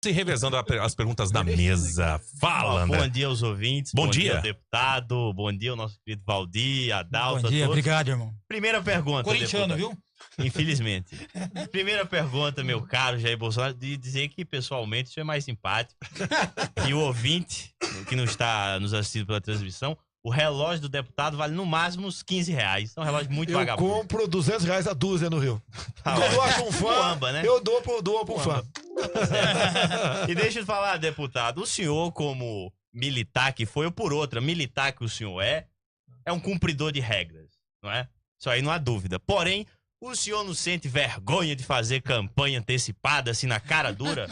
Se revezando as perguntas da mesa. Fala, André. Bom dia aos ouvintes. Bom dia ao deputado. Bom dia ao nosso querido Valdir, Adalto. Bom dia, todos. obrigado, irmão. Primeira pergunta, Corintiano, deputado. viu? Infelizmente. Primeira pergunta, meu caro Jair Bolsonaro, de dizer que pessoalmente o senhor é mais simpático. E o ouvinte, que não está nos assistindo pela transmissão, o relógio do deputado vale no máximo uns R$15. É um relógio muito vagabundo. Eu compro R$200 a dúzia no Rio. Tá Quando eu ótimo. acho um fã, Muamba, né? eu dou pra um fã. E deixa eu falar, deputado, o senhor como militar que foi, ou por outra, militar que o senhor é um cumpridor de regras, não é? Isso aí não há dúvida. Porém, o senhor não sente vergonha de fazer campanha antecipada, assim, na cara dura?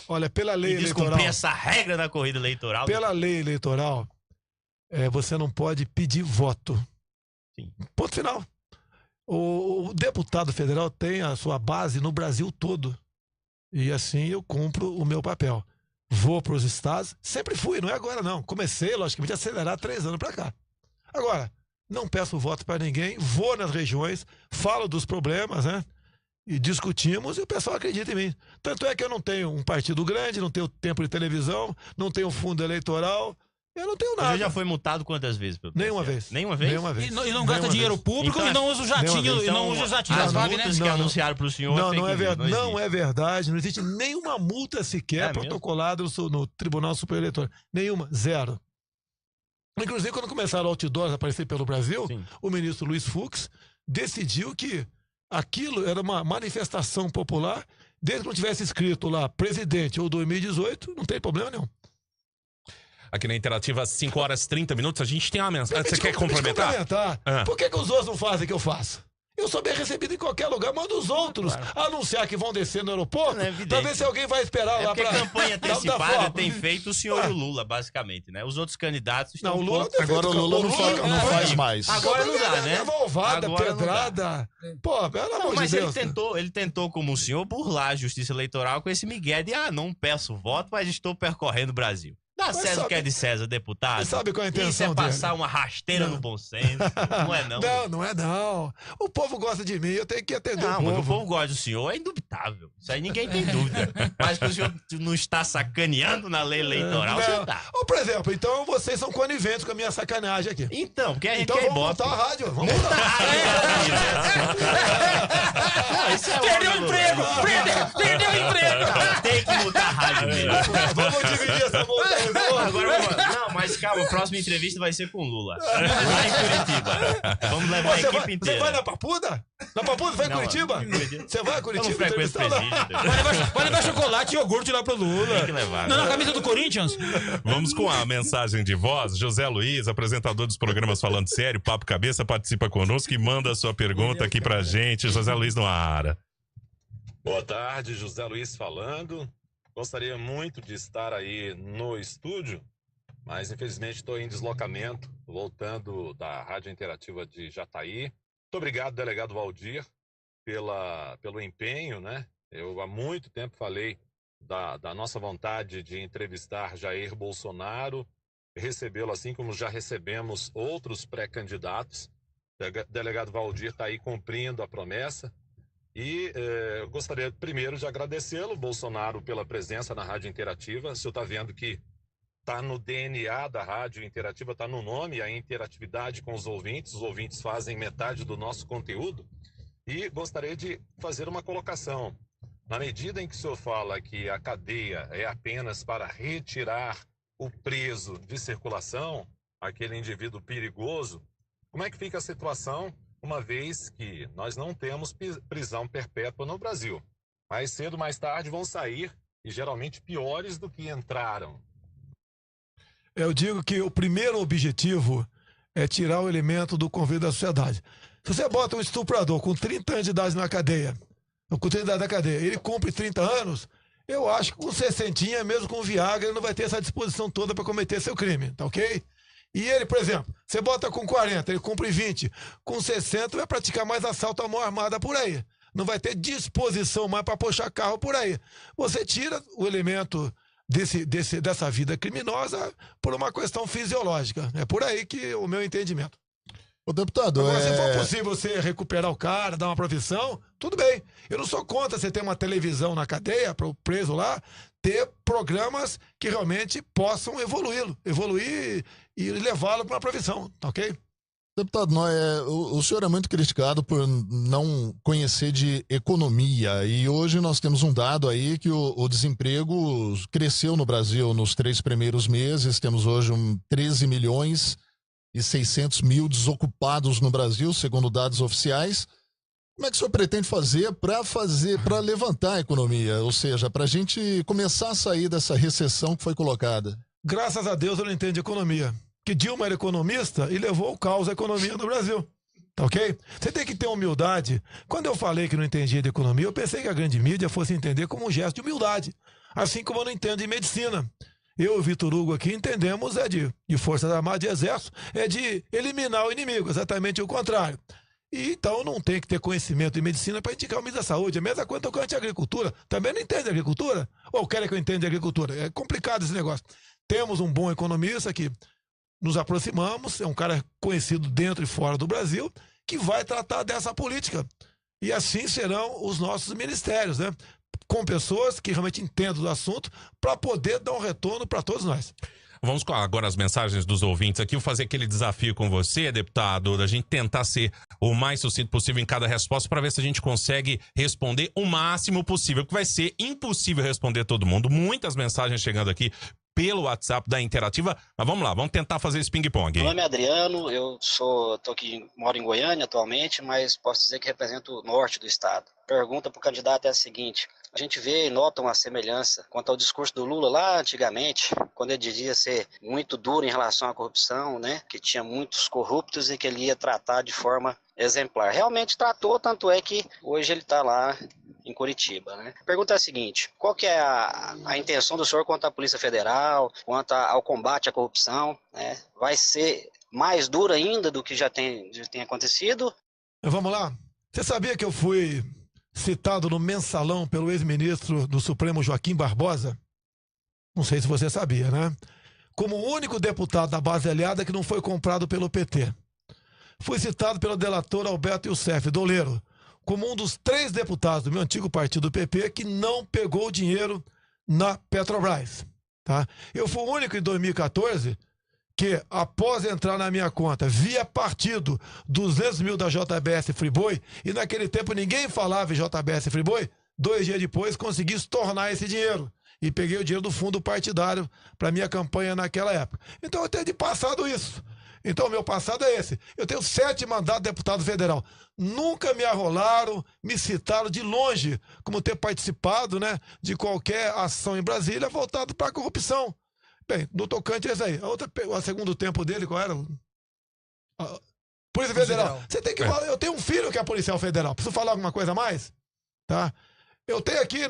Olha, pela lei E descumprir eleitoral, essa regra na corrida eleitoral? pela lei eleitoral, você não pode pedir voto. Sim. Ponto final. O deputado federal tem a sua base no Brasil todo. E assim eu cumpro o meu papel. Vou para os estados, sempre fui, não é agora não. Comecei, logicamente, a acelerar 3 anos para cá. Agora, não peço voto para ninguém, vou nas regiões, falo dos problemas, né? E discutimos e o pessoal acredita em mim. Tanto é que eu não tenho um partido grande, não tenho tempo de televisão, não tenho fundo eleitoral, eu não tenho O nada. senhor já foi multado quantas vezes? Pelo Nenhuma TSE? vez. Nenhuma vez? Nenhuma vez. E não gasta Nenhuma dinheiro vez. público Então, e não usa o jatinho. E não usa o jatinho as das vagas, né? multas que anunciaram pro senhor Não, é não é, fake news, não é verdade. Não existe nenhuma multa sequer É protocolada no Tribunal Superior Eleitoral. Nenhuma, zero. Inclusive, quando começaram outdoors a aparecer pelo Brasil, Sim. o ministro Luiz Fux decidiu que aquilo era uma manifestação popular, desde que não tivesse escrito lá presidente ou 2018, não tem problema nenhum. Aqui na Interativa, 5 horas e 30 minutos, a gente tem uma mensagem. Você quer Permite complementar? Ah. Por que os outros não fazem o que eu faço? Eu sou bem recebido em qualquer lugar, manda os outros anunciar que vão descer no aeroporto, Não, é evidente. pra ver se alguém vai esperar É lá porque pra... campanha dar antecipada forma. tem feito o senhor e o Lula, basicamente, né? Os outros candidatos estão... Não, o Lula pouco- tem feito Agora o Lula não faz mais. Agora não dá, né? Valvada, Agora não pedrada. Pô, pelo amor Mas de ele Deus. tentou, como o senhor, burlar a justiça eleitoral com esse migué de não peço voto, mas estou percorrendo o Brasil. Dá Mas César o sabe- que é de César, deputado. Mas sabe qual é a Isso intenção é passar dele? uma rasteira Não. no bom senso. Não é não. Não é não. O povo gosta de mim, eu tenho que atender Não, o mas povo. o povo gosta do senhor, é indubitável. Isso aí ninguém tem dúvida. Mas que o senhor não está sacaneando na lei eleitoral, o senhor tá. Ou, por exemplo, então vocês são coniventes com a minha sacanagem aqui. Então, porque a gente Então quer vamos ibope. montar a rádio. Vamos montar a Não, isso é Perdeu o óbvio, emprego! Lula. Perdeu o emprego! Não, tem que mudar a rádio mesmo. Vamos dividir essa montanha. Agora, não, mas calma, a próxima entrevista vai ser com o Lula. Lá em Curitiba. Vamos levar a Você equipe vai inteira. na Papuda? Na Papuda? Vai em Não, Curitiba? em Curitiba. Você vai a Eu Curitiba? não frequento entrevistar lá? presídio. Vai levar chocolate e iogurte lá pro Lula. Tem que levar. Não, né? na camisa do Corinthians. Vamos com a mensagem de voz. José Luiz, apresentador dos programas Falando Sério, Papo Cabeça, participa conosco e manda a sua pergunta aqui pra gente. José Luiz no ar. Boa tarde, José Luiz falando. Gostaria muito de estar aí no estúdio, mas infelizmente estou em deslocamento, voltando da Rádio Interativa de Jataí. Muito obrigado, delegado Valdir, pelo empenho, né? Eu há muito tempo falei da nossa vontade de entrevistar Jair Bolsonaro, recebê-lo assim como já recebemos outros pré-candidatos. O delegado Valdir está aí cumprindo a promessa. E eu gostaria primeiro de agradecê-lo, Bolsonaro, pela presença na Rádio Interativa. O senhor está vendo que está no DNA da Rádio Interativa, está no nome, a interatividade com os ouvintes fazem metade do nosso conteúdo. E gostaria de fazer uma colocação. Na medida em que o senhor fala que a cadeia é apenas para retirar o preso de circulação, aquele indivíduo perigoso, como é que fica a situação, uma vez que nós não temos prisão perpétua no Brasil? Mais cedo, mais tarde vão sair, e geralmente piores do que entraram. Eu digo que o primeiro objetivo é tirar o elemento do convívio da sociedade. Se você bota um estuprador com 30 anos de idade na cadeia, ou com 30 anos na cadeia, ele cumpre 30 anos, eu acho que com 60, mesmo com Viagra, ele não vai ter essa disposição toda para cometer seu crime, tá ok? E ele, por exemplo, você bota com 40, ele cumpre 20, com 60 vai praticar mais assalto à mão armada por aí. Não vai ter disposição mais para puxar carro por aí. Você tira o elemento dessa vida criminosa por uma questão fisiológica. É por aí que o meu entendimento. Ô, deputado, Agora, se for possível você recuperar o cara, dar uma profissão, tudo bem. Eu não sou contra você ter uma televisão na cadeia, para o preso lá, ter programas que realmente possam evoluir e levá-lo para uma profissão, tá ok? Deputado, o senhor é muito criticado por não conhecer de economia e hoje nós temos um dado aí que o desemprego cresceu no Brasil nos 3 primeiros meses, temos hoje 13 milhões e 600 mil desocupados no Brasil, segundo dados oficiais. Como é que o senhor pretende fazer para levantar a economia, ou seja, para a gente começar a sair dessa recessão que foi colocada? Graças a Deus eu não entendo de economia. Que Dilma era economista e levou ao caos a economia no Brasil. Tá ok? Você tem que ter humildade. Quando eu falei que não entendia de economia, eu pensei que a grande mídia fosse entender como um gesto de humildade. Assim como eu não entendo de medicina. Eu e o Vitor Hugo aqui entendemos de Forças Armadas, de Exército, é de eliminar o inimigo, exatamente o contrário. E então não tem que ter conhecimento de medicina para indicar o ministro da Saúde. A mesma coisa tocante à agricultura. Também não entende de agricultura? Ou querem que eu entenda de agricultura? É complicado esse negócio. Temos um bom economista que nos aproximamos, é um cara conhecido dentro e fora do Brasil, que vai tratar dessa política. E assim serão os nossos ministérios, né? Com pessoas que realmente entendam do assunto para poder dar um retorno para todos nós. Vamos com agora as mensagens dos ouvintes aqui. Vou fazer aquele desafio com você, deputado, da gente tentar ser o mais sucinto possível em cada resposta para ver se a gente consegue responder o máximo possível, porque vai ser impossível responder todo mundo. Muitas mensagens chegando aqui pelo WhatsApp da Interativa, mas vamos lá, vamos tentar fazer esse ping-pong. Meu nome é Adriano, moro em Goiânia atualmente, mas posso dizer que represento o norte do estado. Pergunta para o candidato é a seguinte: a gente vê e nota uma semelhança quanto ao discurso do Lula lá antigamente, quando ele dizia ser muito duro em relação à corrupção, né? Que tinha muitos corruptos e que ele ia tratar de forma exemplar. Realmente tratou, tanto é que hoje ele está lá em Curitiba, né? A pergunta é a seguinte: qual que é a intenção do senhor quanto à Polícia Federal, quanto ao combate à corrupção, né? Vai ser mais duro ainda do que já tem acontecido? Vamos lá. Você sabia que eu fui citado no Mensalão pelo ex-ministro do Supremo Joaquim Barbosa? Não sei se você sabia, né? Como o único deputado da base aliada que não foi comprado pelo PT. Fui citado pelo delator Alberto Youssef Doleiro como um dos 3 deputados do meu antigo partido PP que não pegou dinheiro na Petrobras. Tá? Eu fui o único em 2014 que, após entrar na minha conta, via partido 200 mil da JBS Friboi, e naquele tempo ninguém falava em JBS Friboi, 2 dias depois consegui estornar esse dinheiro. E peguei o dinheiro do fundo partidário para minha campanha naquela época. Então eu tenho de passado isso. Então, meu passado é esse. Eu tenho 7 mandatos de deputado federal. Nunca me arrolaram, me citaram de longe como ter participado, né, de qualquer ação em Brasília voltado para a corrupção. Bem, no tocante é isso aí. O segundo tempo dele, qual era? Polícia Federal. Você tem que falar. Eu tenho um filho que é policial federal. Preciso falar alguma coisa a mais? Tá? Eu tenho aqui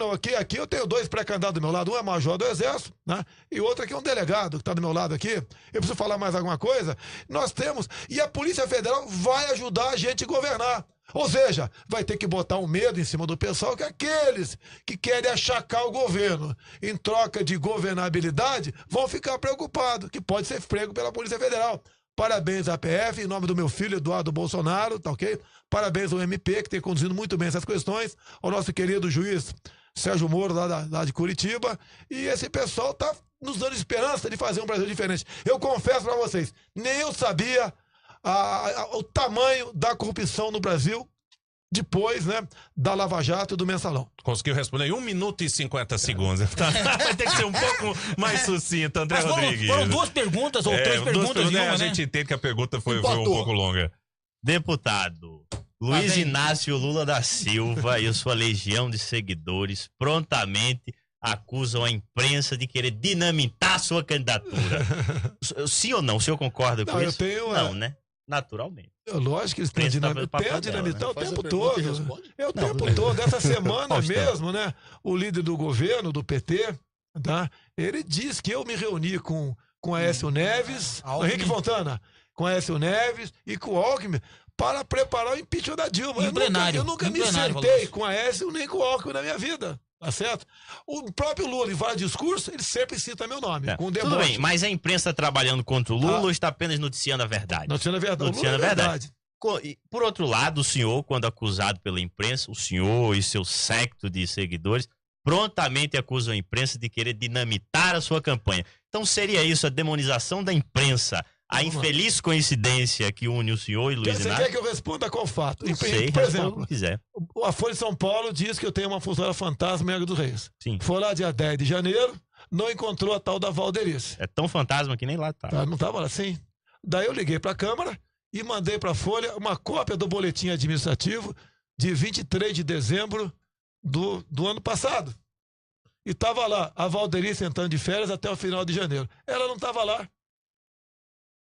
eu tenho 2 pré-candidatos do meu lado. Um é major do Exército, né? E outro aqui é um delegado que está do meu lado aqui. Eu preciso falar mais alguma coisa? Nós temos. E a Polícia Federal vai ajudar a gente a governar. Ou seja, vai ter que botar um medo em cima do pessoal, que aqueles que querem achacar o governo em troca de governabilidade vão ficar preocupados, que pode ser prego pela Polícia Federal. Parabéns à PF, em nome do meu filho Eduardo Bolsonaro, tá ok? Parabéns ao MP, que tem conduzido muito bem essas questões, ao nosso querido juiz Sérgio Moro, lá de Curitiba, e esse pessoal tá nos dando esperança de fazer um Brasil diferente. Eu confesso para vocês, nem eu sabia o tamanho da corrupção no Brasil depois, né, da Lava Jato e do Mensalão. Conseguiu responder em 1 minuto e 50 segundos. Vai ter que ser um pouco mais sucinto, André Rodrigues. Foram 2 perguntas ou 3 perguntas de uma, a né? gente entende que a pergunta foi um pouco longa. Deputado Luiz Inácio Lula da Silva e a sua legião de seguidores prontamente acusam a imprensa de querer dinamitar sua candidatura. Sim ou não? O senhor concorda com isso? Não, né? Naturalmente. Lógico que eles têm a dinamitar o tempo todo. É o tempo todo. Essa semana mesmo, né? O líder do governo, do PT, tá? Ele diz que eu me reuni com Aécio Neves, Henrique Fontana, com Aécio Neves e com o Alckmin para preparar o impeachment da Dilma. Eu nunca me sentei com Aécio nem com o Alckmin na minha vida. Tá certo? O próprio Lula, em vários discursos, ele sempre cita meu nome. Tá. Com Tudo deboche. bem, mas a imprensa está trabalhando contra o Lula ou está apenas noticiando a verdade? Noticiando a verdade. Noticiando Lula a é verdade. Por outro lado, o senhor, quando acusado pela imprensa, o senhor e seu séquito de seguidores prontamente acusam a imprensa de querer dinamitar a sua campanha. Então seria isso a demonização da imprensa, a infeliz coincidência que une o senhor e Luiz Você Inácio? quer que eu responda qual fato? Não sei, Por responda exemplo, como quiser. a Folha de São Paulo diz que eu tenho uma funcionária fantasma em Angra dos Reis. Sim. Foi lá dia 10 de janeiro, não encontrou a tal da Valderice. É tão fantasma que nem lá tá. Tá, não estava lá, sim. Daí eu liguei para a Câmara e mandei para a Folha uma cópia do boletim administrativo de 23 de dezembro do ano passado. E estava lá, a Valderice entrando de férias até o final de janeiro. Ela não estava lá.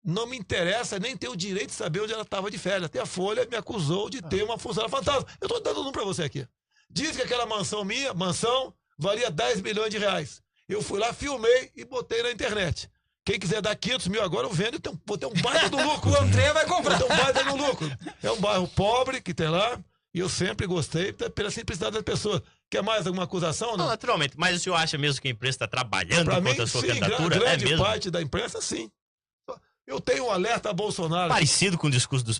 Não me interessa, nem tenho o direito de saber onde ela estava de férias. Até a Folha me acusou de ter uma funcionária fantasma. Eu estou dando um para você aqui. Diz que aquela mansão valia 10 milhões de reais. Eu fui lá, filmei e botei na internet. Quem quiser dar 500 mil agora, eu vendo e vou ter um baita do lucro. O André vai comprar. Vou ter um baita do lucro. É um bairro pobre que tem lá. E eu sempre gostei pela simplicidade das pessoas. Quer mais alguma acusação? Não, Não? naturalmente. Mas o senhor acha mesmo que a imprensa está trabalhando Para mim, contra a sua sim, candidatura? grande É mesmo? parte da imprensa, sim. Eu tenho um alerta a Bolsonaro. Parecido com o discurso dos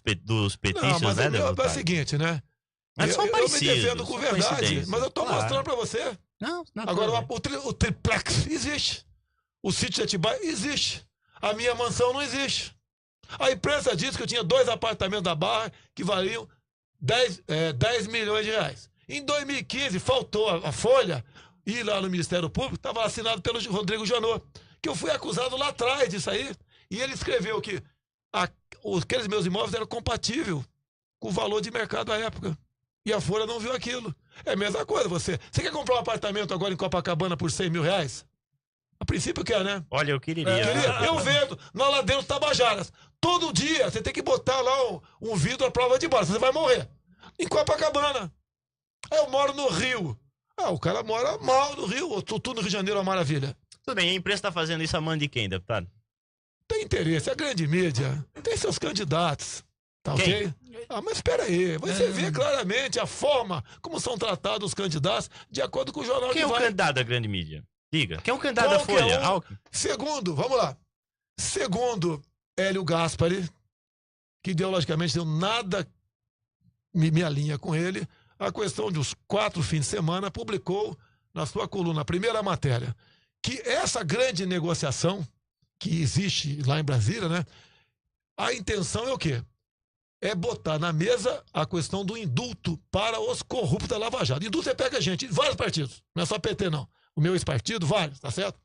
petistas, Não, mas né, é o deputado? seguinte, né? Mas são eu me parecidos, defendo com são verdade, coincidências. mas eu tô Claro. mostrando pra você. Não, Agora, o triplex existe. O sítio de Atibaia existe. A minha mansão não existe. A imprensa disse que eu tinha 2 apartamentos da Barra que valiam 10 milhões de reais. Em 2015, faltou a Folha ir lá no Ministério Público, estava assinado pelo Rodrigo Janot, que eu fui acusado lá atrás disso aí. E ele escreveu que aqueles meus imóveis eram compatíveis com o valor de mercado à época. E a Folha não viu aquilo. É a mesma coisa, você quer comprar um apartamento agora em Copacabana por 100 mil reais? A princípio quer, né? Olha, eu queria. Eu vendo na Ladeira dos Tabajaras. Todo dia você tem que botar lá um vidro à prova de bala, você vai morrer. Em Copacabana. Eu moro no Rio. O cara mora mal no Rio. Tudo no Rio de Janeiro é uma maravilha. Tudo bem, a imprensa está fazendo isso a mão de quem, deputado? Tem interesse, a grande mídia tem seus candidatos. Tá Quem? ok? Mas espera aí, você vê claramente a forma como são tratados os candidatos de acordo com o jornal Quem que é o vai. candidato da grande mídia? Diga. Quem é o candidato da Qualquer Folha? um. Alckmin. Segundo, vamos lá. Segundo Hélio Gaspari, que ideologicamente deu nada me alinha com ele, a questão dos 4 fins de semana, publicou na sua coluna, a primeira matéria, que essa grande negociação que existe lá em Brasília, né? A intenção é o quê? É botar na mesa a questão do indulto para os corruptos da Lava Jato. Indulto é pega gente, vários partidos, não é só PT não. O meu ex-partido, vários, tá certo?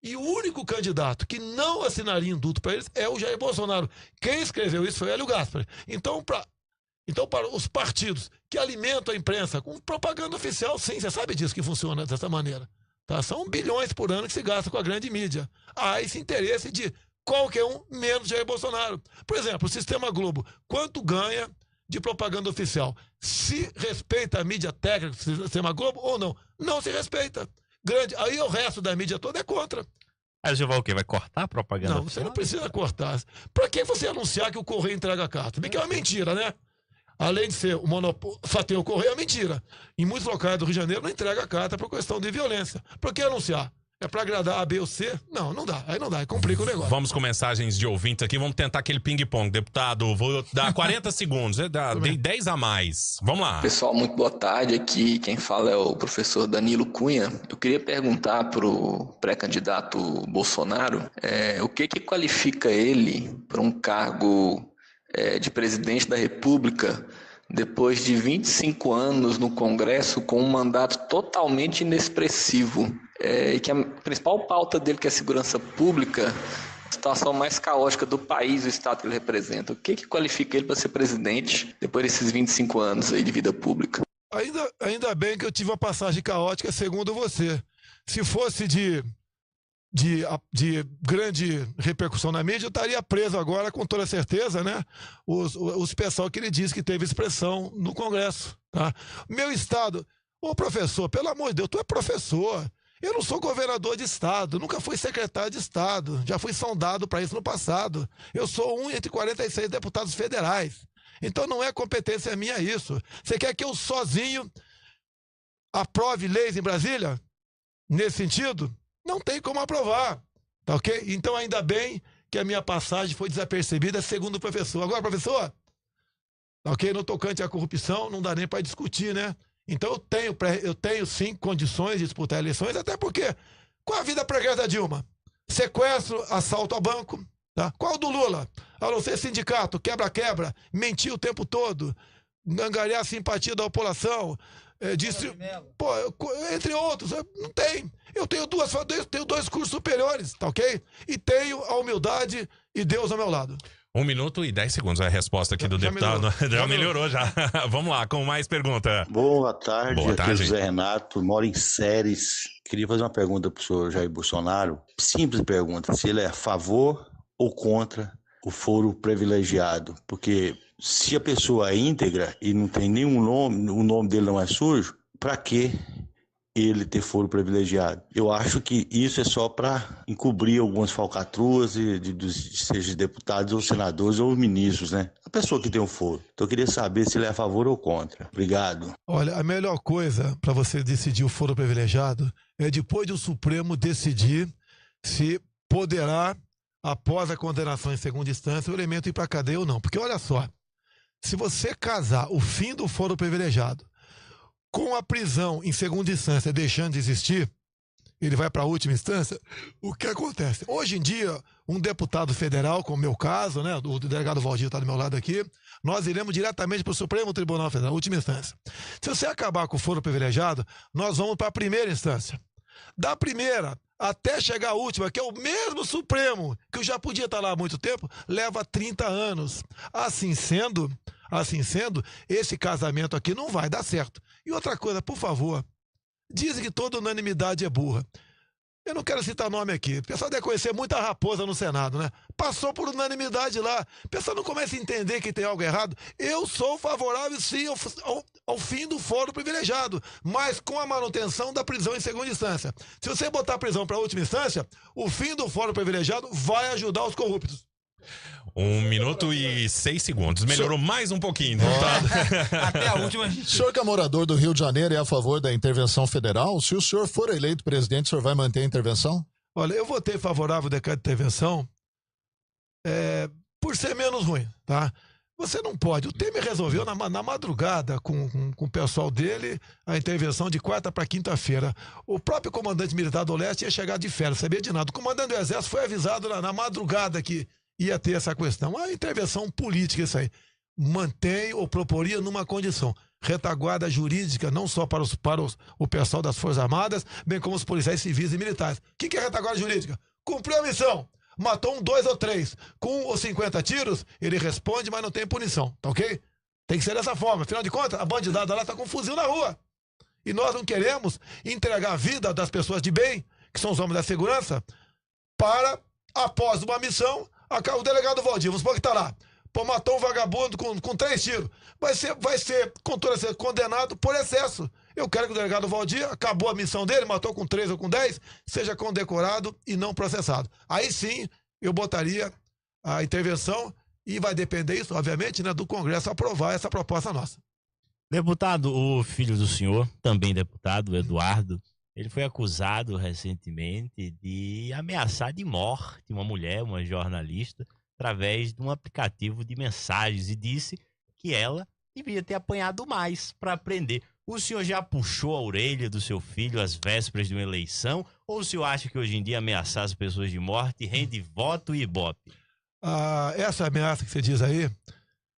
E o único candidato que não assinaria indulto para eles é o Jair Bolsonaro. Quem escreveu isso foi Hélio Gaspari. Então, para os partidos que alimentam a imprensa com propaganda oficial, sim, você sabe disso que funciona dessa maneira. Tá? São bilhões por ano que se gasta com a grande mídia. Há esse interesse de qualquer um, menos Jair Bolsonaro. Por exemplo, o Sistema Globo, quanto ganha de propaganda oficial? Se respeita a mídia técnica do Sistema Globo ou não? Não se respeita. Aí o resto da mídia toda é contra. Aí o senhor vai o quê? Vai cortar a propaganda? Não, você não precisa cortar. Para que você anunciar que o Correio entrega a carta? Bem que é uma mentira, né? Além de ser o monopólio, só tem o Correio, é mentira. Em muitos locais do Rio de Janeiro não entrega a carta por questão de violência. Por que anunciar? É para agradar A, B ou C? Não, não dá. Aí não dá, aí complica o negócio. Vamos com mensagens de ouvintes aqui, vamos tentar aquele ping-pong. Deputado, vou dar 40 segundos, dei 10 a mais. Vamos lá. Pessoal, muito boa tarde. Aqui quem fala é o professor Danilo Cunha. Eu queria perguntar para o pré-candidato Bolsonaro o que qualifica ele para um cargo de presidente da República depois de 25 anos no Congresso com um mandato totalmente inexpressivo. E que a principal pauta dele, que é a segurança pública, a situação mais caótica do país, o estado que ele representa. O que qualifica ele para ser presidente depois desses 25 anos aí de vida pública? Ainda bem que eu tive uma passagem caótica, segundo você. Se fosse de grande repercussão na mídia, eu estaria preso agora, com toda certeza, né? Os pessoal que ele disse que teve expressão no Congresso. Tá? Meu estado... Ô professor, pelo amor de Deus, tu é professor. Eu não sou governador de estado, nunca fui secretário de estado, já fui sondado para isso no passado. Eu sou um entre 46 deputados federais. Então não é competência minha isso. Você quer que eu sozinho aprove leis em Brasília nesse sentido? Não tem como aprovar, tá ok? Então, ainda bem que a minha passagem foi desapercebida, segundo o professor. Agora, professor, tá ok? No tocante à corrupção, não dá nem para discutir, né? Então, eu tenho sim condições de disputar eleições, até porque, qual a vida pregressa da Dilma? Sequestro, assalto a banco, tá? Qual do Lula? A não ser sindicato, quebra-quebra, mentir o tempo todo, angariar a simpatia da população, pô, entre outros, não tem. Eu tenho dois cursos superiores, tá ok? E tenho a humildade e Deus ao meu lado. 1 minuto e 10 segundos a resposta aqui do deputado. Já melhorou, já. Vamos lá, com mais pergunta. Boa tarde, Boa tarde. Aqui é José Renato, moro em Séries. Queria fazer uma pergunta pro senhor Jair Bolsonaro. Simples pergunta, se ele é a favor ou contra o foro privilegiado. Porque se a pessoa é íntegra e não tem nenhum nome, o nome dele não é sujo, para que ele ter foro privilegiado? Eu acho que isso é só para encobrir algumas falcatruas seja deputados ou senadores ou ministros, né? A pessoa que tem um foro. Então eu queria saber se ele é a favor ou contra. Obrigado. Olha, a melhor coisa para você decidir o foro privilegiado é depois do Supremo decidir se poderá, após a condenação em segunda instância, o elemento ir para a cadeia ou não. Porque olha só, se você casar o fim do foro privilegiado com a prisão em segunda instância deixando de existir, ele vai para a última instância, o que acontece? Hoje em dia, um deputado federal, como o meu caso, né, o delegado Valdir está do meu lado aqui, nós iremos diretamente para o Supremo Tribunal Federal, última instância. Se você acabar com o foro privilegiado, nós vamos para a primeira instância. Da primeira até chegar à última, que é o mesmo Supremo, que já podia estar lá há muito tempo, leva 30 anos. Assim sendo, esse casamento aqui não vai dar certo. E outra coisa, por favor, dizem que toda unanimidade é burra. Eu não quero citar nome aqui. O pessoal deve conhecer muita raposa no Senado, né? Passou por unanimidade lá. O pessoal não começa a entender que tem algo errado. Eu sou favorável, sim, ao fim do foro privilegiado, mas com a manutenção da prisão em segunda instância. Se você botar a prisão para a última instância, o fim do foro privilegiado vai ajudar os corruptos. 1 minuto e 6 segundos. Melhorou mais um pouquinho, deputado. Até a última. O senhor que é morador do Rio de Janeiro é a favor da intervenção federal? Se o senhor for eleito presidente, o senhor vai manter a intervenção? Olha, eu votei favorável ao decreto de intervenção por ser menos ruim, tá? Você não pode. O Temer resolveu na madrugada com o pessoal dele a intervenção de quarta para quinta-feira. O próprio comandante militar do Leste ia chegar de férias, sabia de nada. O comandante do Exército foi avisado na madrugada que ia ter essa questão. A intervenção política, isso aí. Mantém ou proporia numa condição. Retaguarda jurídica, não só para o pessoal das Forças Armadas, bem como os policiais civis e militares. O que é retaguarda jurídica? Cumpriu a missão. Matou 1, 2 ou 3. Com 1 ou 50 tiros, ele responde, mas não tem punição. Tá ok? Tem que ser dessa forma. Afinal de contas, a bandidada lá está com um fuzil na rua. E nós não queremos entregar a vida das pessoas de bem, que são os homens da segurança, para, após uma missão, o delegado Valdir, vamos supor que tá lá. Pô, matou um vagabundo com 3 tiros. Vai ser condenado por excesso. Eu quero que o delegado Valdir, acabou a missão dele, matou com 3 ou com 10, seja condecorado e não processado. Aí sim, eu botaria a intervenção e vai depender isso, obviamente, né, do Congresso aprovar essa proposta nossa. Deputado, o filho do senhor, também deputado, Eduardo, ele foi acusado recentemente de ameaçar de morte uma mulher, uma jornalista, através de um aplicativo de mensagens e disse que ela devia ter apanhado mais para aprender. O senhor já puxou a orelha do seu filho às vésperas de uma eleição? Ou o senhor acha que hoje em dia ameaçar as pessoas de morte rende voto e ibope? Essa ameaça que você diz aí,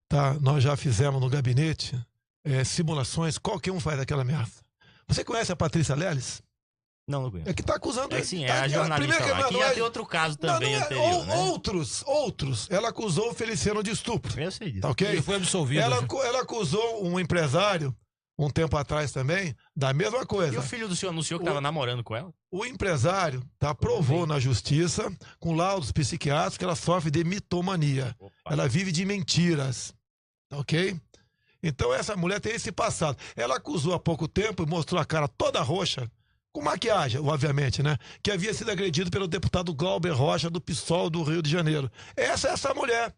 tá? Nós já fizemos no gabinete simulações, qualquer um faz aquela ameaça. Você conhece a Patrícia Leles? Não conheço. É que tá acusando... Sim, é a jornalista lá. Aqui já tem outro caso também anterior, né? Outros. Ela acusou o Feliciano de estupro. Eu sei disso. Tá ok? Ele foi absolvido. Ela acusou um empresário, um tempo atrás também, da mesma coisa. E o filho do senhor anunciou que estava namorando com ela? O empresário provou na justiça, com laudos psiquiátricos, que ela sofre de mitomania. Opa. Ela vive de mentiras. Tá ok? Então essa mulher tem esse passado. Ela acusou há pouco tempo e mostrou a cara toda roxa, com maquiagem, obviamente, né? Que havia sido agredido pelo deputado Glauber Rocha, do PSOL do Rio de Janeiro. Essa mulher.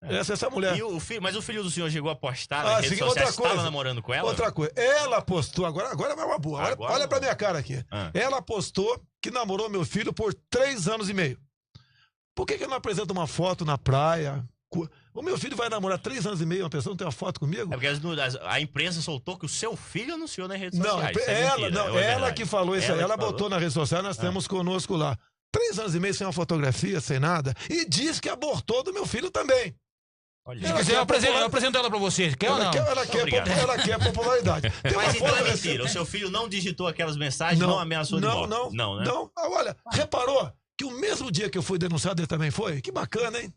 Essa mulher. E mas o filho do senhor chegou a postar nas redes sociais, outra coisa, estava namorando com ela? Outra coisa, ela postou, agora vai uma boa, olha pra minha cara aqui. Ela postou que namorou meu filho por 3 anos e meio. Por que eu não apresento uma foto na praia? O meu filho vai namorar 3 anos e meio, uma pessoa não tem uma foto comigo? É porque a imprensa soltou que o seu filho anunciou nas redes sociais. Ela que falou isso aí, ela botou nas redes sociais, nós temos conosco lá. 3 anos e meio sem uma fotografia, sem nada, e diz que abortou do meu filho também. Se quiser, eu apresento ela pra você. Quer ou não? Ela quer popularidade. Mas então é mentira. O seu filho não digitou aquelas mensagens, não ameaçou de morte. Não, né? Não. Olha, reparou que o mesmo dia que eu fui denunciado, ele também foi? Que bacana, hein?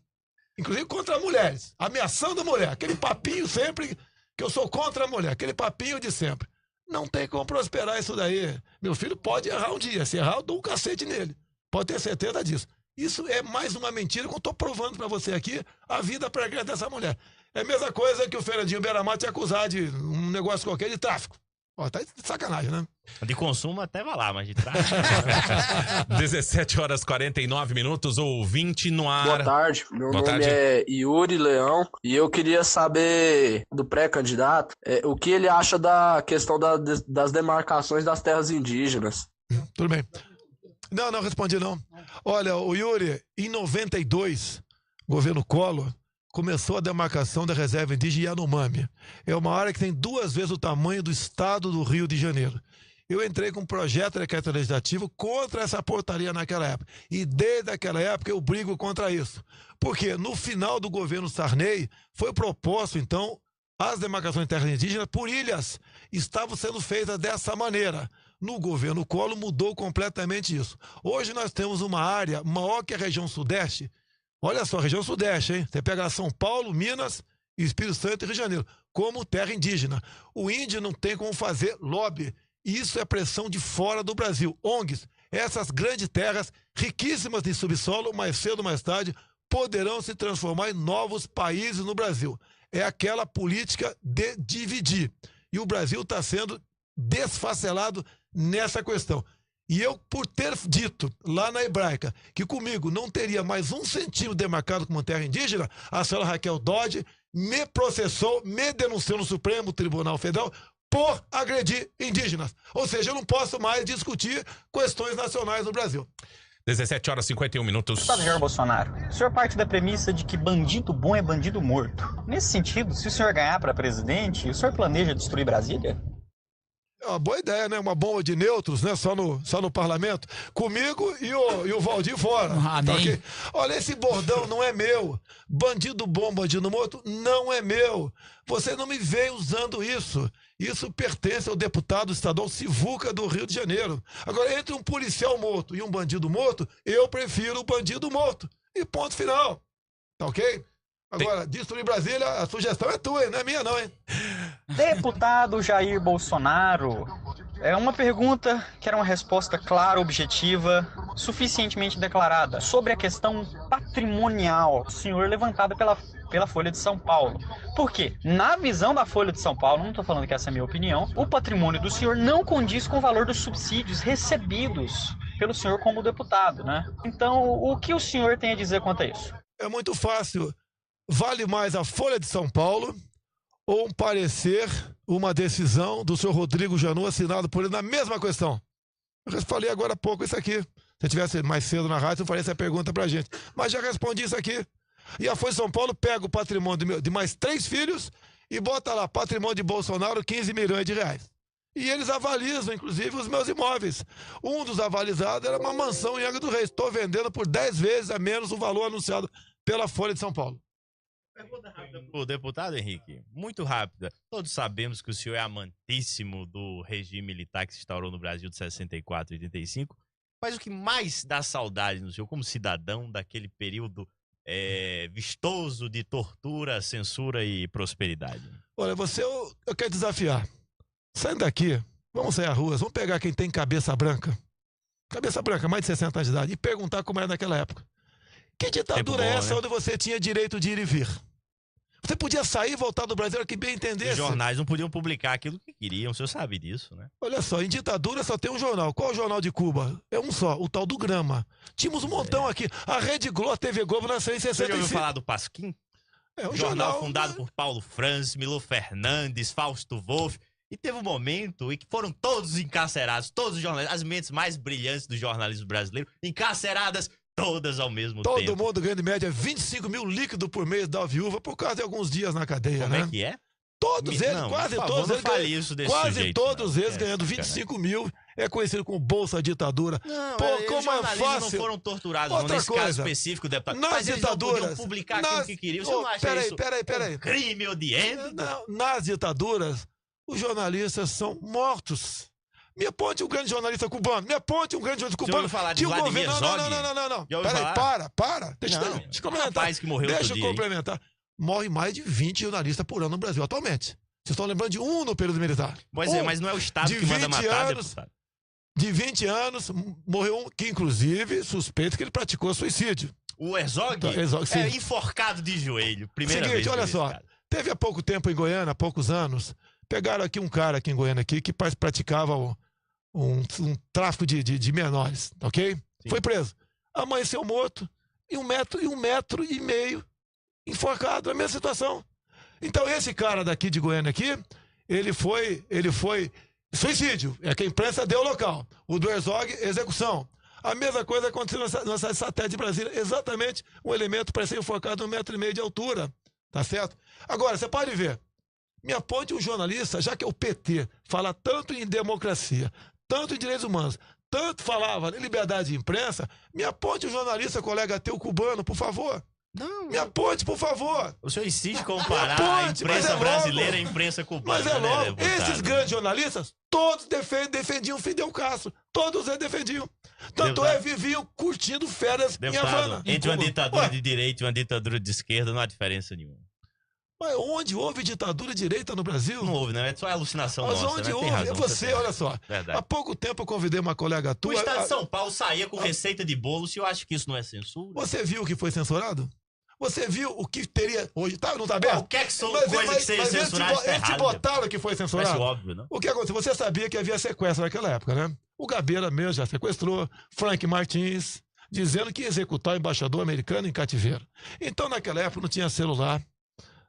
Inclusive contra mulheres. Ameaçando a mulher. Aquele papinho sempre que eu sou contra a mulher. Aquele papinho de sempre. Não tem como prosperar isso daí. Meu filho pode errar um dia. Se errar, eu dou um cacete nele. Pode ter certeza disso. Isso é mais uma mentira que eu estou provando para você aqui a vida pregressa dessa mulher. É a mesma coisa que o Fernandinho Beiramar te acusar de um negócio qualquer de tráfico. Ó, tá de sacanagem, né? De consumo até vai lá, mas de tráfico. 17h49, ouvinte no ar. Boa tarde, meu nome é Yuri Leão e eu queria saber do pré-candidato o que ele acha da questão das demarcações das terras indígenas. Tudo bem. Não respondi não. Olha, o Yuri, em 92, governo Collor, começou a demarcação da reserva indígena Yanomami. É uma área que tem 2 vezes o tamanho do estado do Rio de Janeiro. Eu entrei com um projeto de decreto legislativo contra essa portaria naquela época. E desde aquela época eu brigo contra isso. Porque no final do governo Sarney foi proposto, então, as demarcações de terras indígenas por ilhas. Estavam sendo feitas dessa maneira. No governo Collor mudou completamente isso. Hoje nós temos uma área maior que a região sudeste. Olha só, a região sudeste, hein? Você pega São Paulo, Minas, Espírito Santo e Rio de Janeiro, como terra indígena. O índio não tem como fazer lobby. Isso é pressão de fora do Brasil. ONGs, essas grandes terras, riquíssimas de subsolo, mais cedo ou mais tarde, poderão se transformar em novos países no Brasil. É aquela política de dividir. E o Brasil está sendo desfacelado nessa questão. E eu, por ter dito lá na Hebraica que comigo não teria mais 1 centímetro demarcado como terra indígena, a senhora Raquel Dodge me processou, me denunciou no Supremo Tribunal Federal por agredir indígenas. Ou seja, eu não posso mais discutir questões nacionais no Brasil. 17h51. Deputado Jair Bolsonaro, o senhor parte da premissa de que bandido bom é bandido morto. Nesse sentido, se o senhor ganhar para presidente, o senhor planeja destruir Brasília? É uma boa ideia, né? Uma bomba de neutros, né? Só no parlamento. Comigo e o Valdir fora. Tá okay? Olha, esse bordão não é meu. Bandido bom, bandido morto, não é meu. Você não me vem usando isso. Isso pertence ao deputado estadual Sivuca do Rio de Janeiro. Agora, entre um policial morto e um bandido morto, eu prefiro o bandido morto. E ponto final. Tá ok? Agora, destruir Brasília, a sugestão é tua, hein? Não é minha não, hein? Deputado Jair Bolsonaro, é uma pergunta que era uma resposta clara, objetiva, suficientemente declarada, sobre a questão patrimonial, senhor, levantada pela Folha de São Paulo. Por quê? Na visão da Folha de São Paulo, não estou falando que essa é a minha opinião, o patrimônio do senhor não condiz com o valor dos subsídios recebidos pelo senhor como deputado, né? Então, o que o senhor tem a dizer quanto a isso? É muito fácil. Vale mais a Folha de São Paulo ou um parecer, uma decisão do senhor Rodrigo Janot assinado por ele na mesma questão? Eu falei agora há pouco isso aqui. Se eu tivesse mais cedo na rádio, eu faria essa pergunta pra gente. Mas já respondi isso aqui. E a Folha de São Paulo pega o patrimônio de mais 3 filhos e bota lá, patrimônio de Bolsonaro, 15 milhões de reais. E eles avalizam, inclusive, os meus imóveis. Um dos avalizados era uma mansão em Angra do Reis. Estou vendendo por 10 vezes a menos o valor anunciado pela Folha de São Paulo. Pergunta rápida pro deputado Henrique, muito rápida. Todos sabemos que o senhor é amantíssimo do regime militar que se instaurou no Brasil de 64 e 85, mas o que mais dá saudade no senhor como cidadão daquele período vistoso de tortura, censura e prosperidade? Olha, eu quero desafiar. Saindo daqui, vamos sair às ruas, vamos pegar quem tem cabeça branca, mais de 60 anos de idade, e perguntar como era naquela época. Que ditadura é essa, né? Onde você tinha direito de ir e vir? Você podia sair e voltar do Brasil, era que bem entendesse. Os jornais não podiam publicar aquilo que queriam, o senhor sabe disso, né? Olha só, em ditadura só tem um jornal. Qual é o jornal de Cuba? É um só, o tal do Grama. Tínhamos um montão aqui. A Rede Globo, a TV Globo nasceu em 65. Você já ouviu falar do Pasquim? É um jornal fundado por Paulo Francis, Milo Fernandes, Fausto Wolff. E teve um momento em que foram todos encarcerados, todos os jornalistas, as mentes mais brilhantes do jornalismo brasileiro, encarceradas todas ao mesmo tempo. Todo mundo ganhando em média 25 mil líquidos por mês da viúva por causa de alguns dias na cadeia, Como né? é que é? Todos eles, Não, quase por favor, todos não eles, fale isso desse quase jeito, todos não. eles ganhando 25 mil. É conhecido como Bolsa Ditadura. Não, Pô, os como é jornalistas fácil. não foram torturados Outra nesse coisa, caso específico, deputado. nas Mas eles não podiam ditaduras, publicar aquilo que queriam. Você não acha isso Peraí. um crime odiento? Não, nas ditaduras, os jornalistas são mortos. Me aponte um grande jornalista cubano. Me aponte um grande jornalista cubano. Já ouviu falar de Vladimir Zog? Não. Já ouviu Peraí, falar? para. Deixa eu complementar. Rapaz que morreu Deixa outro eu dia, complementar. Morre mais de 20 jornalistas por ano no Brasil atualmente. Vocês estão lembrando de um no período militar. Pois é, mas não é o Estado que manda matar, deputado. De 20 anos, morreu um que, inclusive, suspeita que ele praticou suicídio. O Herzog sim. é enforcado de joelho. Primeira Seguinte, vez. olha só. Teve há pouco tempo em Goiânia, há poucos anos, pegaram aqui um cara aqui em Goiânia aqui, que praticava um tráfico de menores, ok? Sim. Foi preso. Amanheceu morto e 1,5 metro enforcado, a mesma situação. Então esse cara daqui de Goiânia aqui, ele foi suicídio, é que a imprensa deu o local. O do Herzog, execução. A mesma coisa aconteceu na satélite de Brasília, exatamente um elemento para ser enforcado 1,5 metro de altura, tá certo? Agora, você pode ver, me aponte um jornalista, já que é o PT fala tanto em democracia, tanto em direitos humanos, tanto falava em liberdade de imprensa, me aponte um jornalista, colega teu cubano, por favor. Não. Me aponte, por favor. O senhor insiste em comparar a imprensa brasileira à imprensa cubana. Mas é logo, né, esses grandes jornalistas, todos defendiam Fidel Castro. Todos eles defendiam. Tanto viviam curtindo férias em Havana. Entre uma ditadura de direita e uma ditadura de esquerda não há diferença nenhuma. Mas onde houve ditadura de direita no Brasil? Não houve, né? É só alucinação Mas nossa. onde né? houve? Razão, olha só. Verdade. Há pouco tempo eu convidei uma colega tua. O Estado de São Paulo saía com receita de bolo. Se eu acho que isso não é censura. Você viu o que foi censurado? Você viu o que teria hoje? Não tá aberto? O que é que são coisas que seriam censuradas? Eles te botaram que foi censurado. Parece óbvio, não? O que aconteceu? Você sabia que havia sequestro naquela época, né? O Gabeira mesmo já sequestrou, Frank Martins, dizendo que ia executar o embaixador americano em cativeiro. Então, naquela época, não tinha celular,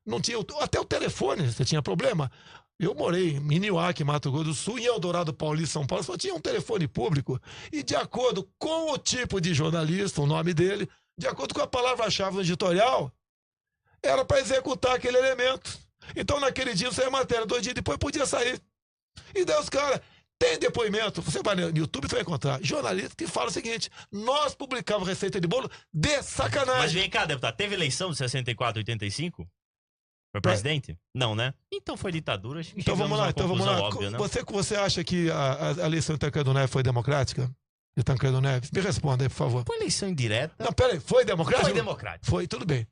não tinha até o telefone, você tinha problema. Eu morei em Nioque, Mato Grosso do Sul, em Eldorado Paulista, São Paulo, só tinha um telefone público. E de acordo com o tipo de jornalista, o nome dele, de acordo com a palavra-chave no editorial, era para executar aquele elemento. Então, naquele dia, saiu a matéria, 2 dias depois podia sair. E daí os caras, tem depoimento, você vai no YouTube, você vai encontrar jornalista que fala o seguinte: nós publicávamos receita de bolo de sacanagem. Mas vem cá, deputado, teve eleição de 64, 85? Foi presidente? Não, né? Então foi ditadura. Então vamos lá. Óbvia, né? Você acha que a eleição de Tancredo Neves foi democrática? De Tancredo Neves? Me responda aí, por favor. Foi eleição indireta. Não, peraí, foi democrático? Foi democrático. Foi, tudo bem.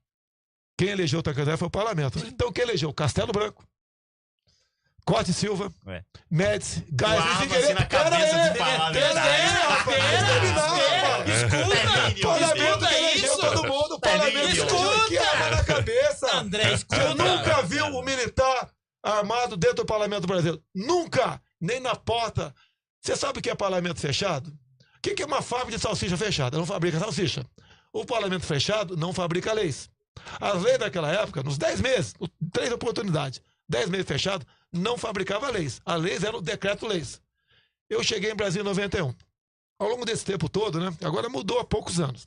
Quem elegeu o Tancredo Neves foi o parlamento. Então quem elegeu? Castelo Branco, Corte Silva, Médici, Geisel, Figueiredo. Escuta! Parlamento que elegeu todo mundo. Parlamento que elegeu que arma na cabeça. André, escuta. Você nunca viu um militar armado dentro do parlamento brasileiro? Nunca! Nem na porta. Você sabe o que é parlamento fechado? O que é uma fábrica de salsicha fechada? Não fabrica salsicha. O parlamento fechado não fabrica leis. As leis daquela época, nos 10 meses, 3 oportunidades, 10 meses fechado, não fabricava leis. As leis eram decreto-leis. Eu cheguei em Brasília em 91. Ao longo desse tempo todo, né? Agora mudou há poucos anos.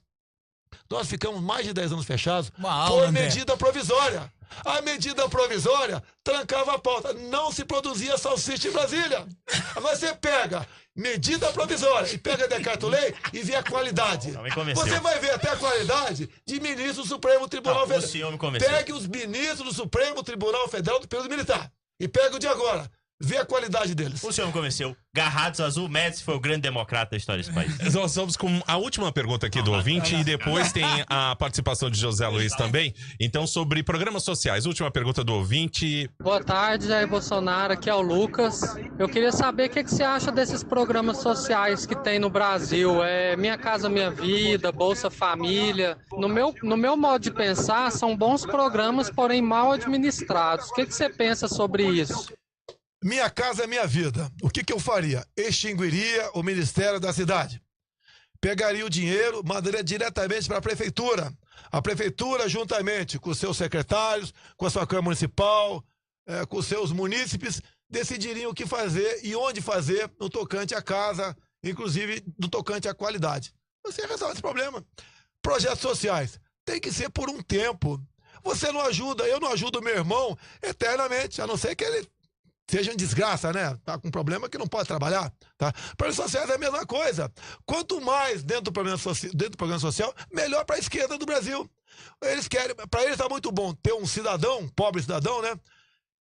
Nós ficamos mais de 10 anos fechados por medida provisória. A medida provisória trancava a pauta. Não se produzia salsicha em Brasília. Agora você pega medida provisória e pega decreto-lei e vê a qualidade. Você vai ver até a qualidade de ministro do Supremo Tribunal Federal. Pegue os ministros do Supremo Tribunal Federal do período militar e pega o de agora. Vê a qualidade deles. O senhor me convenceu. Garrados Azul, Médici foi o grande democrata da história desse país. Nós vamos com a última pergunta aqui do ouvinte e depois tem a participação de José Luiz também. Então, sobre programas sociais. Última pergunta do ouvinte. Boa tarde, Jair Bolsonaro. Aqui é o Lucas. Eu queria saber o que você acha desses programas sociais que tem no Brasil. Minha Casa Minha Vida, Bolsa Família. No meu modo de pensar, são bons programas, porém mal administrados. O que você pensa sobre isso? Minha Casa é Minha Vida. O que eu faria? Extinguiria o Ministério da Cidade. Pegaria o dinheiro, mandaria diretamente para a prefeitura. A prefeitura, juntamente com os seus secretários, com a sua Câmara Municipal, com os seus munícipes, decidiriam o que fazer e onde fazer no tocante à casa, inclusive no tocante à qualidade. Você resolve esse problema. Projetos sociais tem que ser por um tempo. Você não ajuda, eu não ajudo o meu irmão eternamente, a não ser que ele seja em desgraça, né? Tá com um problema que não pode trabalhar, tá? Projetos sociais é a mesma coisa. Quanto mais dentro do programa social, melhor para a esquerda do Brasil. Eles querem, para eles tá muito bom ter um cidadão, um pobre cidadão, né?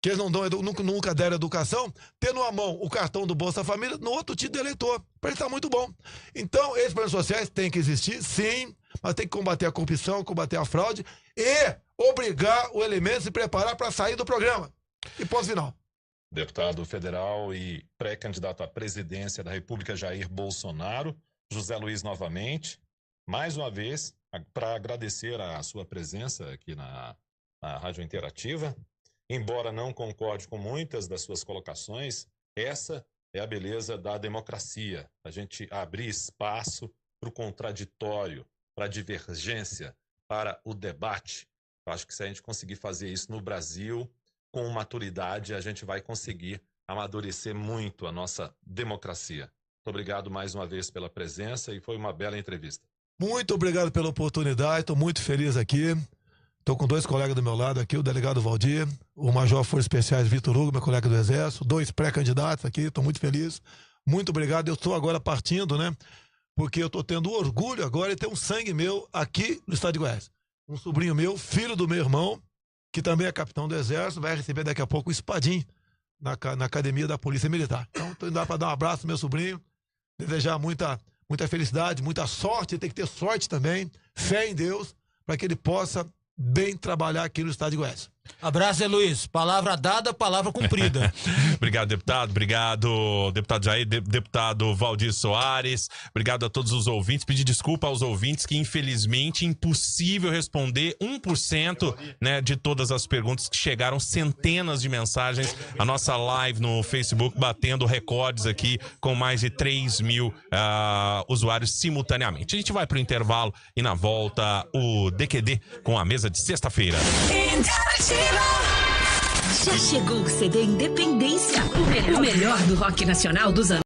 Que eles não dão, nunca deram educação, ter numa mão o cartão do Bolsa Família, no outro título de eleitor. Para eles tá muito bom. Então, esses programas sociais têm que existir, sim, mas tem que combater a corrupção, combater a fraude e obrigar o elemento a se preparar para sair do programa. E ponto final. Deputado federal e pré-candidato à presidência da República Jair Bolsonaro, José Luiz novamente, mais uma vez, para agradecer a sua presença aqui na Rádio Interativa. Embora não concorde com muitas das suas colocações, essa é a beleza da democracia. A gente abrir espaço para o contraditório, para a divergência, para o debate. Eu acho que se a gente conseguir fazer isso no Brasil, com maturidade, a gente vai conseguir amadurecer muito a nossa democracia. Muito obrigado mais uma vez pela presença e foi uma bela entrevista. Muito obrigado pela oportunidade, estou muito feliz aqui. Estou com 2 colegas do meu lado aqui, o delegado Valdir, o Major Forças Especiais Vitor Hugo, meu colega do Exército, 2 pré-candidatos aqui, estou muito feliz. Muito obrigado, eu estou agora partindo, né? Porque eu estou tendo orgulho agora de ter um sangue meu aqui no estado de Goiás. Um sobrinho meu, filho do meu irmão, que também é capitão do Exército, vai receber daqui a pouco o espadim na Academia da Polícia Militar. Então, estou indo lá para dar um abraço ao meu sobrinho, desejar muita felicidade, muita sorte, tem que ter sorte também, fé em Deus, para que ele possa bem trabalhar aqui no estado de Goiás. Abraço, Zé Luiz. Palavra dada, palavra cumprida. Obrigado, deputado. Obrigado, deputado Jair, deputado Valdir Soares. Obrigado a todos os ouvintes. Pedir desculpa aos ouvintes que, infelizmente, impossível responder 1%, né, de todas as perguntas que chegaram, centenas de mensagens. A nossa live no Facebook batendo recordes aqui com mais de 3 mil usuários simultaneamente. A gente vai pro intervalo e na volta o DQD com a mesa de sexta-feira. Já chegou o CD Independência, o melhor do rock nacional dos anos